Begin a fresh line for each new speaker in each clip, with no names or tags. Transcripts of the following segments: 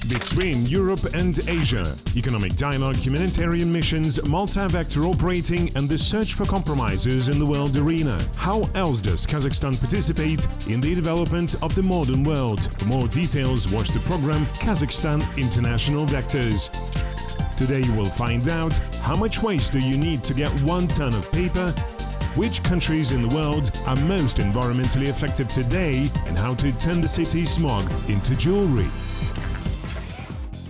between Europe and Asia, economic dialogue, humanitarian missions, multi-vector operating and the search for compromises in the world arena. How else does Kazakhstan participate in the development of the modern world? For more details, watch the program Kazakhstan International Vectors. Today you will find out how much waste do you need to get 1 ton of paper, which countries in the world are most environmentally effective today, and how to turn the city's smog into jewelry.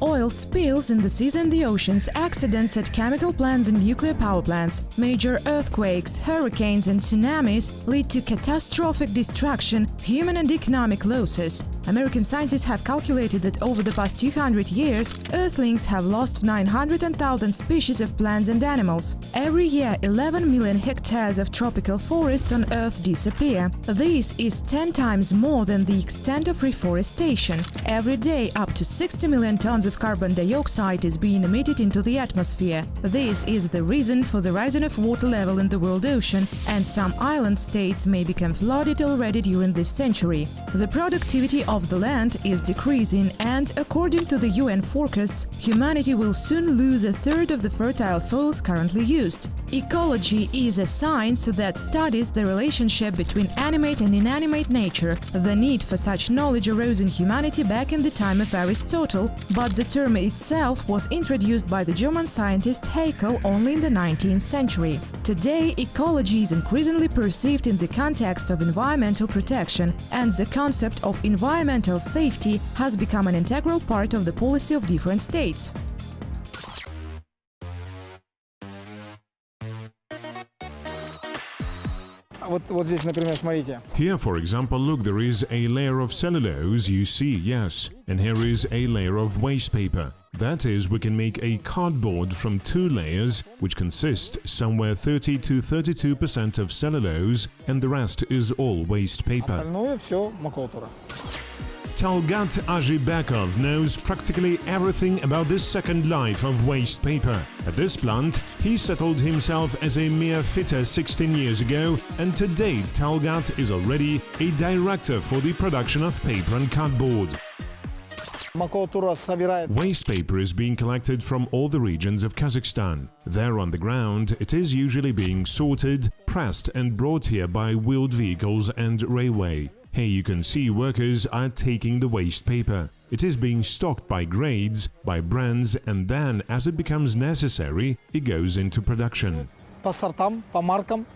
Oil spills in the seas and the oceans, accidents at chemical plants and nuclear power plants, major earthquakes, hurricanes and tsunamis lead to catastrophic destruction, human and economic losses. American scientists have calculated that over the past 200 years, Earthlings have lost 900,000 species of plants and animals. Every year, 11 million hectares of tropical forests on Earth disappear. This is 10 times more than the extent of reforestation. Every day, up to 60 million tons of carbon dioxide is being emitted into the atmosphere. This is the reason for the rising of water level in the world ocean, and some island states may become flooded already during this century. The productivity of the land is decreasing, and according to the UN forecasts, humanity will soon lose a third of the fertile soils currently used. Ecology is a science that studies the relationship between animate and inanimate nature. The need for such knowledge arose in humanity back in the time of Aristotle, but the term itself was introduced by the German scientist Haeckel only in the 19th century. Today, ecology is increasingly perceived in the context of environmental protection, and the concept of environmental safety has become an integral part of the policy of different states.
Вот здесь, например, смотрите.
Here, for example, look, there is a layer of cellulose, you see, yes, and here is a layer of waste paper. That is, we can make a cardboard from 2 layers, which consist somewhere 30 to 32% of cellulose, and the rest is all waste paper.
Остальное все макулатура.
Talgat Azhibekov knows practically everything about the second life of waste paper. At this plant, he settled himself as a mere fitter 16 years ago, and today Talgat is already a director for the production of paper and cardboard.
Макулатура собирается.
Waste paper is being collected from all the regions of Kazakhstan. There on the ground, it is usually being sorted, pressed and brought here by wheeled vehicles and railway. Here you can see workers are taking the waste paper. It is being stocked by grades, by brands, and then, as it becomes necessary, it goes into production.
По сортам, по маркам.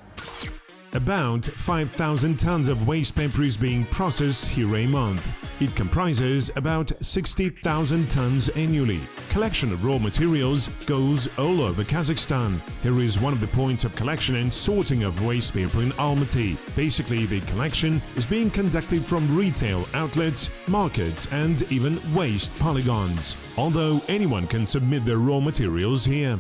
About 5,000 tons of waste paper is being processed here a month. It comprises about 60,000 tons annually. Collection of raw materials goes all over Kazakhstan. Here is one of the points of collection and sorting of waste paper in Almaty. Basically, the collection is being conducted from retail outlets, markets, and even waste polygons. Although anyone can submit their raw materials here.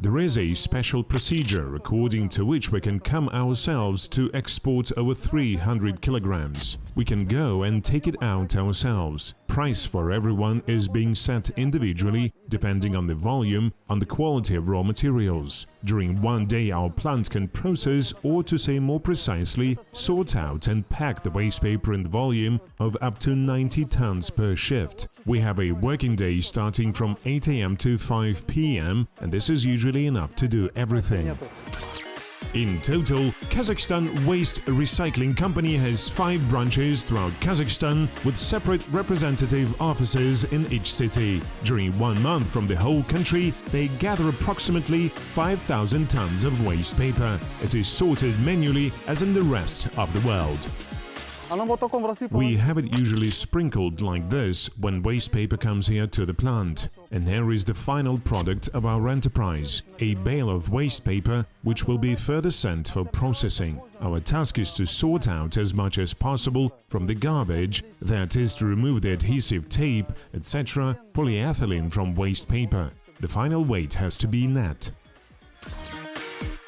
There is a special procedure according to which we can come ourselves to export over 300 kilograms. We can go and take it out ourselves. Price for everyone is being set individually depending on the volume, on the quality of raw materials. During one day our plant can process, or to say more precisely, sort out and pack the waste paper in the volume of up to 90 tons per shift. We have a working day starting from 8 AM to 5 PM, and this is usually enough to do everything. In total, Kazakhstan Waste Recycling Company has 5 branches throughout Kazakhstan with separate representative offices in each city. During 1 month from the whole country, they gather approximately 5,000 tons of waste paper. It is sorted manually as in the rest of the world. We have it usually sprinkled like this when waste paper comes here to the plant. And here is the final product of our enterprise, a bale of waste paper which will be further sent for processing. Our task is to sort out as much as possible from the garbage, that is to remove the adhesive tape, etc., polyethylene from waste paper. The final weight has to be net.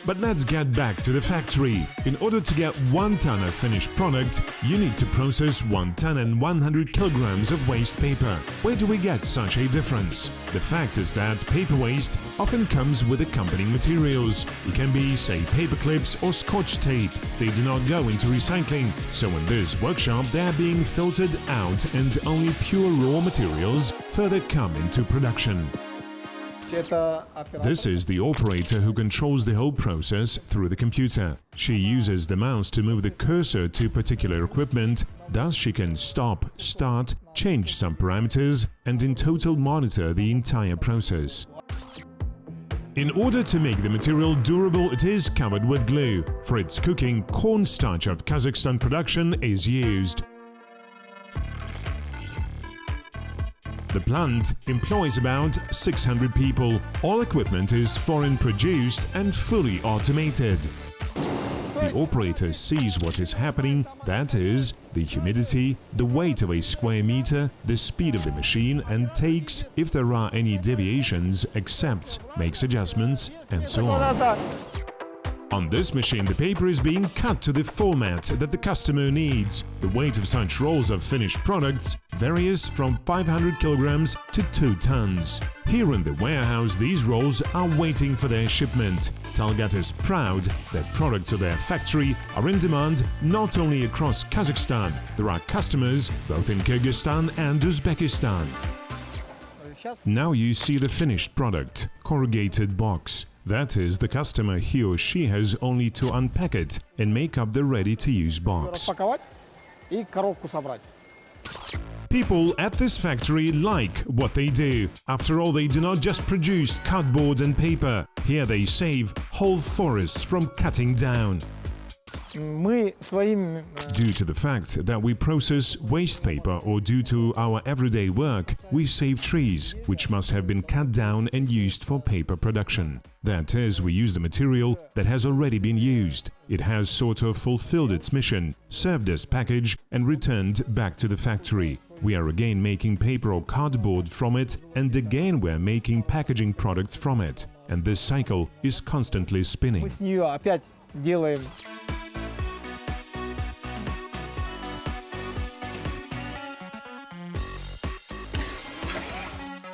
But let's get back to the factory. In order to get 1 ton of finished product, you need to process 1 ton and 100 kilograms of waste paper. Where do we get such a difference? The fact is that paper waste often comes with accompanying materials. It can be, say, paper clips or scotch tape. They do not go into recycling, so in this workshop they are being filtered out and only pure raw materials further come into production. This is the operator who controls the whole process through the computer. She uses the mouse to move the cursor to particular equipment, thus she can stop, start, change some parameters and in total monitor the entire process. In order to make the material durable, it is covered with glue. For its cooking, cornstarch of Kazakhstan production is used. The plant employs about 600 people. All equipment is foreign produced and fully automated. The operator sees what is happening, that is, the humidity, the weight of a square meter, the speed of the machine, and takes, if there are any deviations, accepts, makes adjustments, and so on. On this machine, the paper is being cut to the format that the customer needs. The weight of such rolls of finished products varies from 500 kilograms to 2 tons. Here in the warehouse, these rolls are waiting for their shipment. Talgat is proud that products of their factory are in demand not only across Kazakhstan. There are customers both in Kyrgyzstan and Uzbekistan. Now you see the finished product, corrugated box. That is, the customer, he or she has only to unpack it and make up the ready-to-use box. People at this factory like what they do. After all, they do not just produce cardboard and paper. Here they save whole forests from cutting down. Due to the fact that we process waste paper or due to our everyday work, we save trees, which must have been cut down and used for paper production. That is, we use the material that has already been used. It has sort of fulfilled its mission, served as package and returned back to the factory. We are again making paper or cardboard from it, and again we are making packaging products from it. And this cycle is constantly spinning.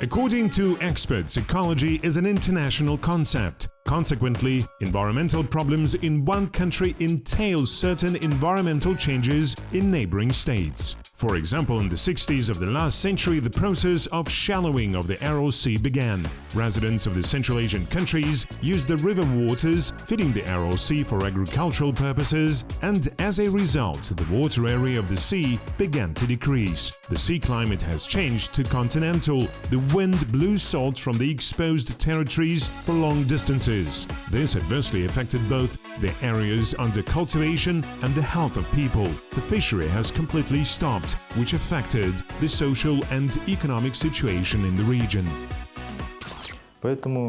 According to experts, ecology is an international concept. Consequently, environmental problems in one country entail certain environmental changes in neighboring states. For example, in the 60s of the last century, the process of shallowing of the Aral Sea began. Residents of the Central Asian countries used the river waters feeding the Aral Sea for agricultural purposes, and as a result, the water area of the sea began to decrease. The sea climate has changed to continental. The wind blew salt from the exposed territories for long distances. This adversely affected both the areas under cultivation and the health of people. The fishery has completely stopped, which affected the social and economic situation in the region.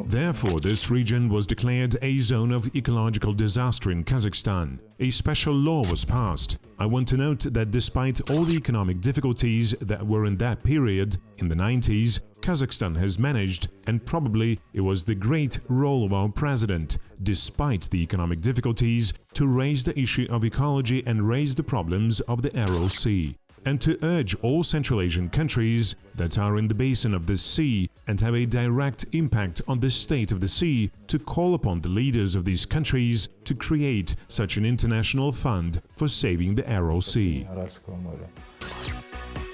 Therefore, this region was declared a zone of ecological disaster in Kazakhstan. A special law was passed. I want to note that despite all the economic difficulties that were in that period, in the 90s, Kazakhstan has managed, and probably it was the great role of our president, despite the economic difficulties, to raise the issue of ecology and raise the problems of the Aral Sea, and to urge all Central Asian countries that are in the basin of the sea and have a direct impact on the state of the sea to call upon the leaders of these countries to create such an international fund for saving the Aral Sea.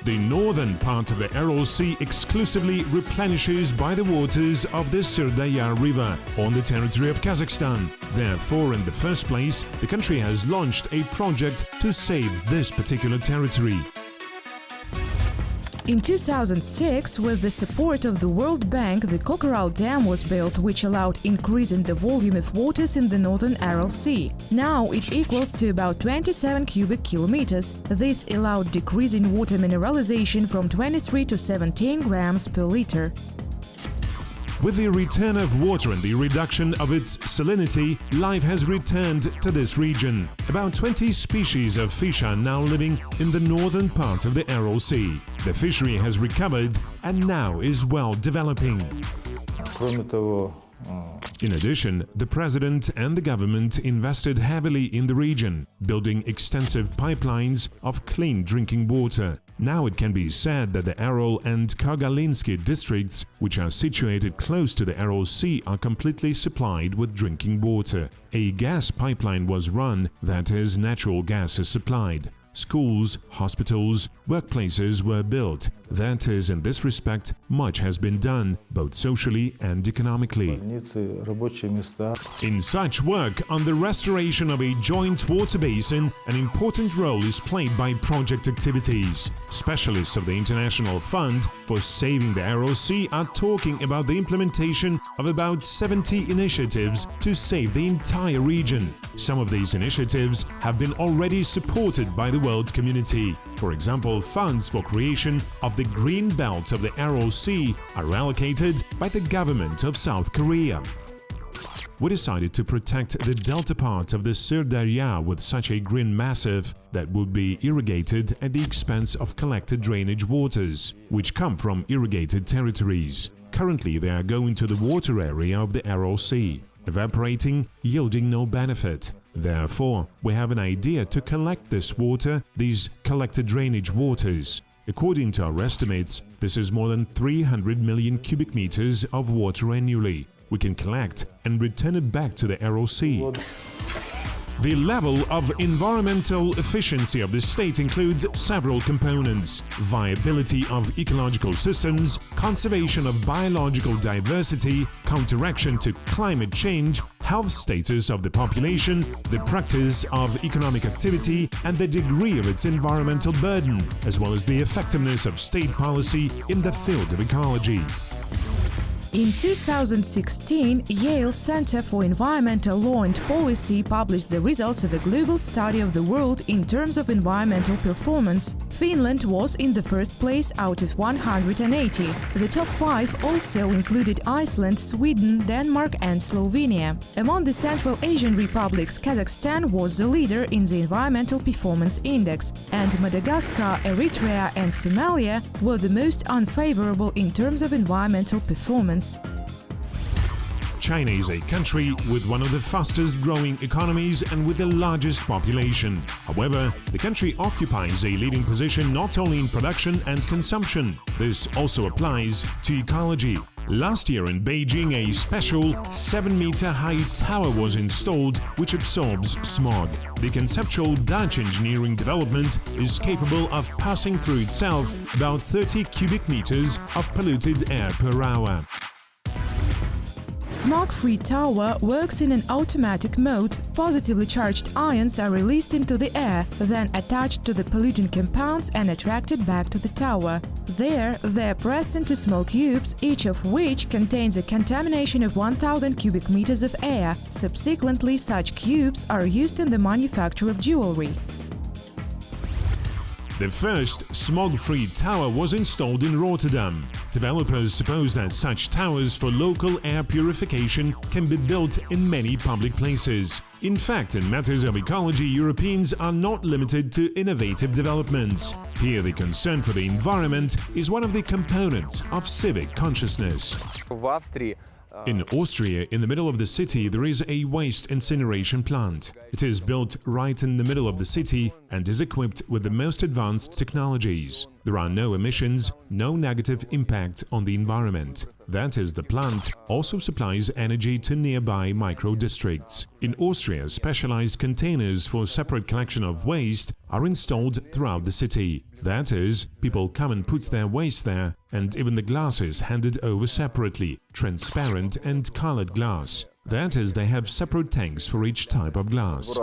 The northern part of the Aral Sea exclusively replenishes by the waters of the Sırdar River on the territory of Kazakhstan. Therefore, in the first place, the country has launched a project to save this particular territory.
In 2006, with the support of the World Bank, the Kokoral Dam was built, which allowed increase in the volume of waters in the northern Aral Sea. Now it equals to about 27 cubic kilometers. This allowed decrease in water mineralization from 23 to 17 grams per liter.
With the return of water and the reduction of its salinity, life has returned to this region. About 20 species of fish are now living in the northern part of the Aral Sea. The fishery has recovered and now is well developing. In addition, the president and the government invested heavily in the region, building extensive pipelines of clean drinking water. Now it can be said that the Aral and Kagalinsky districts, which are situated close to the Aral Sea, are completely supplied with drinking water. A gas pipeline was run, that is, natural gas is supplied. Schools, hospitals, workplaces were built. That is, in this respect, much has been done, both socially and economically. In such work on the restoration of a joint water basin, an important role is played by project activities. Specialists of the International Fund for Saving the Aral Sea are talking about the implementation of about 70 initiatives to save the entire region. Some of these initiatives have been already supported by the world community. For example, funds for creation of the green belt of the Aral Sea are allocated by the government of South Korea. We decided to protect the delta part of the Sirdarya with such a green massif that would be irrigated at the expense of collected drainage waters, which come from irrigated territories. Currently, they are going to the water area of the Aral Sea, evaporating, yielding no benefit. Therefore, we have an idea to collect this water, these collected drainage waters. According to our estimates, this is more than 300 million cubic meters of water annually. We can collect and return it back to the Aral Sea. The level of environmental efficiency of the state includes several components: viability of ecological systems, conservation of biological diversity, counteraction to climate change, health status of the population, the practice of economic activity, and the degree of its environmental burden, as well as the effectiveness of state policy in the field of ecology.
In 2016, Yale Center for Environmental Law and Policy published the results of a global study of the world in terms of environmental performance. Finland was in the first place out of 180. The top 5 also included Iceland, Sweden, Denmark and Slovenia. Among the Central Asian republics, Kazakhstan was the leader in the Environmental Performance Index, and Madagascar, Eritrea and Somalia were the most unfavorable in terms of environmental performance.
China is a country with one of the fastest growing economies and with the largest population. However, the country occupies a leading position not only in production and consumption. This also applies to ecology. Last year in Beijing, a special 7-meter-high tower was installed which absorbs smog. The conceptual Dutch engineering development is capable of passing through itself about 30 cubic meters of polluted air per hour.
Smog-free tower works in an automatic mode. Positively charged ions are released into the air, then attached to the polluting compounds and attracted back to the tower. There, they are pressed into small cubes, each of which contains a contamination of 1000 cubic meters of air. Subsequently, such cubes are used in the manufacture of jewelry.
The first smog-free tower was installed in Rotterdam. Developers suppose that such towers for local air purification can be built in many public places. In fact, in matters of ecology, Europeans are not limited to innovative developments. Here, the concern for the environment is one of the components of civic consciousness. In Austria, in the middle of the city, there is a waste incineration plant. It is built right in the middle of the city and is equipped with the most advanced technologies. There are no emissions, no negative impact on the environment. That is, the plant also supplies energy to nearby micro-districts. In Austria, specialized containers for separate collection of waste are installed throughout the city. That is, people come and put their waste there, and even the glass is handed over separately, transparent and colored glass. That is, they have separate tanks for each type of glass.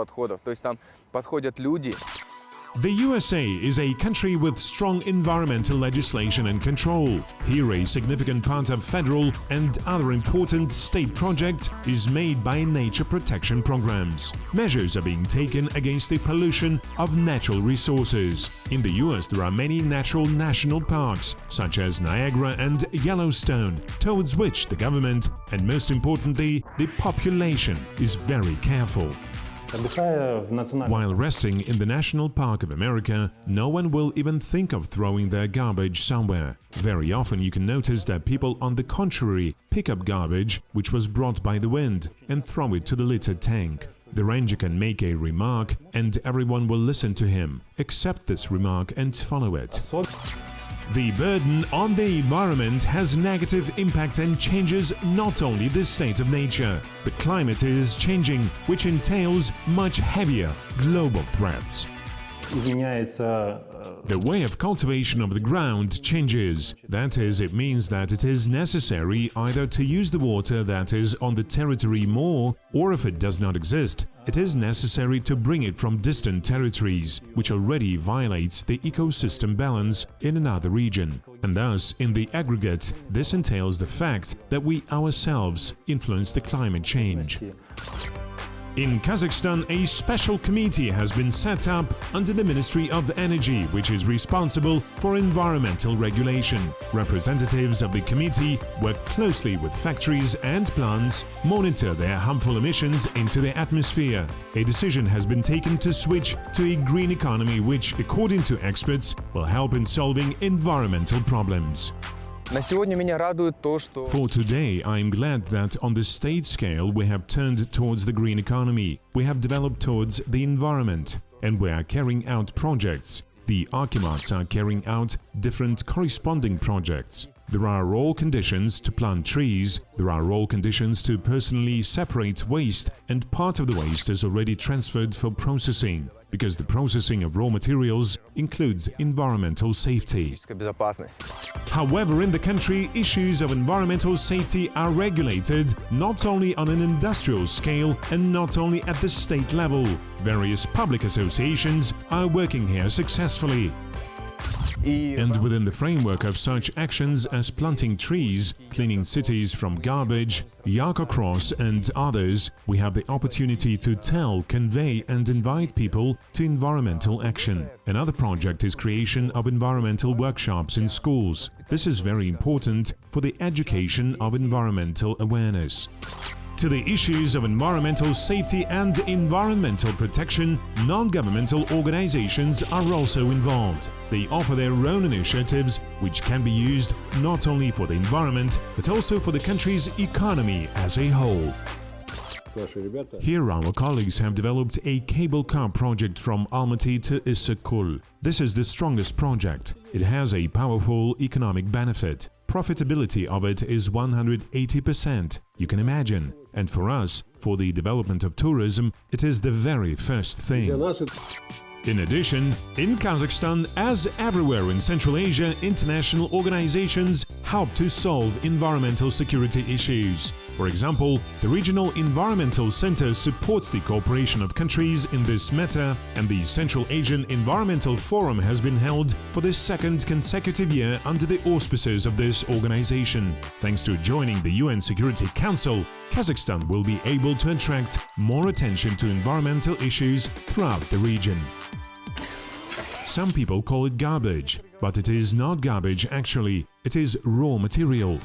The USA is a country with strong environmental legislation and control. Here, a significant part of federal and other important state projects is made by nature protection programs. Measures are being taken against the pollution of natural resources. In the US, there are many natural national parks, such as Niagara and Yellowstone, towards which the government and, most importantly, the population is very careful.
Отдыхая в национальном
While resting in the National Park of America, no one will even think of throwing their garbage somewhere. Very often you can notice that people, on the contrary, pick up garbage which was brought by the wind and throw it to the litter tank. The ranger can make a remark and everyone will listen to him, accept this remark and follow it. The burden on the environment has negative impact and changes not only the state of nature, but climate is changing, which entails much heavier global threats.
изменяется
The way of cultivation of the ground changes. That is, it means that it is necessary either to use the water that is on the territory more, or if it does not exist, it is necessary to bring it from distant territories, which already violates the ecosystem balance in another region. And thus, in the aggregate, this entails the fact that we ourselves influence the climate change. In Kazakhstan, a special committee has been set up under the Ministry of Energy, which is responsible for environmental regulation. Representatives of the committee work closely with factories and plants, monitor their harmful emissions into the atmosphere. A decision has been taken to switch to a green economy, which, according to experts, will help in solving environmental problems.
На сегодня меня радует то, что
For today, I am glad that on the state scale we have turned towards the green economy, we have developed towards the environment, and we are carrying out projects. The Archimats are carrying out different corresponding projects. There are all conditions to plant trees, there are all conditions to personally separate waste, and part of the waste is already transferred for processing, because the processing of raw materials includes environmental safety.
безопасность.
However, in the country, issues of environmental safety are regulated not only on an industrial scale and not only at the state level. Various public associations are working here successfully. And within the framework of such actions as planting trees, cleaning cities from garbage, Yarko Cross and others, we have the opportunity to tell, convey and invite people to environmental action. Another project is creation of environmental workshops in schools. This is very important for the education of environmental awareness. To the issues of environmental safety and environmental protection, non-governmental organizations are also involved. They offer their own initiatives, which can be used not only for the environment, but also for the country's economy as a whole. Here our colleagues have developed a cable car project from Almaty to Issykul. This is the strongest project. It has a powerful economic benefit. Profitability of it is 180%. You can imagine. And for us, for the development of tourism, it is the very first thing. In addition, in Kazakhstan, as everywhere in Central Asia, international organizations help to solve environmental security issues. For example, the Regional Environmental Center supports the cooperation of countries in this matter, and the Central Asian Environmental Forum has been held for the second consecutive year under the auspices of this organization. Thanks to joining the UN Security Council, Kazakhstan will be able to attract more attention to environmental issues throughout the region. Some people call it garbage, but it is not garbage actually, it is raw material.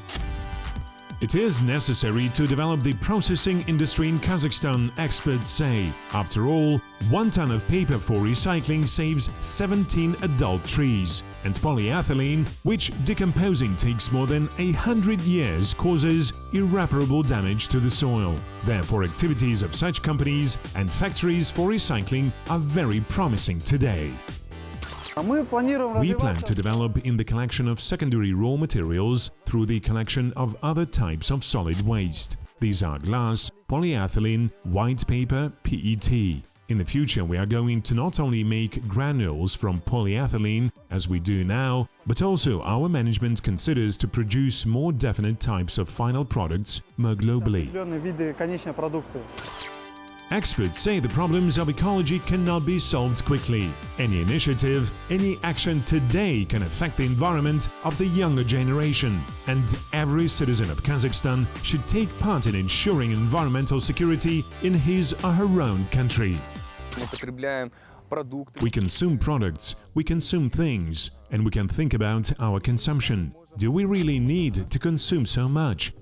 It is necessary to develop the processing industry in Kazakhstan, experts say. After all, 1 ton of paper for recycling saves 17 adult trees, and polyethylene, which decomposing takes more than 100 years, causes irreparable damage to the soil. Therefore, activities of such companies and factories for recycling are very promising today. We plan to develop in the collection of secondary raw materials through the collection of other types of solid waste. These are glass, polyethylene, white paper, PET. In the future, we are going to not only make granules from polyethylene, as we do now, but also our management considers to produce more definite types of final products more globally. Experts say the problems of ecology cannot be solved quickly. Any initiative, any action today can affect the environment of the younger generation, and every citizen of Kazakhstan should take part in ensuring environmental security in his or her own country. We consume products, we consume things, and we can think about our consumption. Do we really need to consume so much?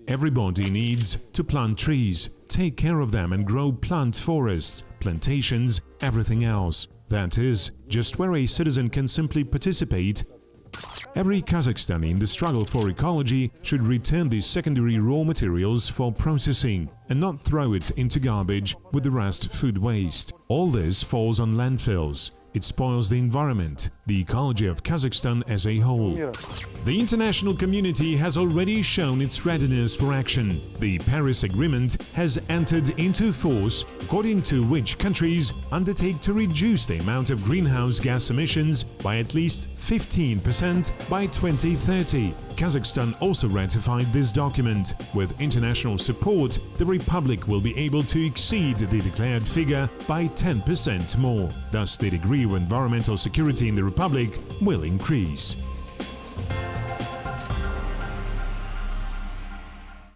Everybody needs to plant trees, take care of them and grow plant forests, plantations, everything else. That is, just where a citizen can simply participate. Every Kazakhstani in the struggle for ecology should return these secondary raw materials for processing and not throw it into garbage with the rest food waste. All this falls on landfills. It spoils the environment, the ecology of Kazakhstan as a whole. The international community has already shown its readiness for action. The Paris Agreement has entered into force, according to which countries undertake to reduce the amount of greenhouse gas emissions by at least 15% by 2030. Kazakhstan also ratified this document. With international support, the republic will be able to exceed the declared figure by 10% more. Thus, the degree of environmental security in the republic will increase.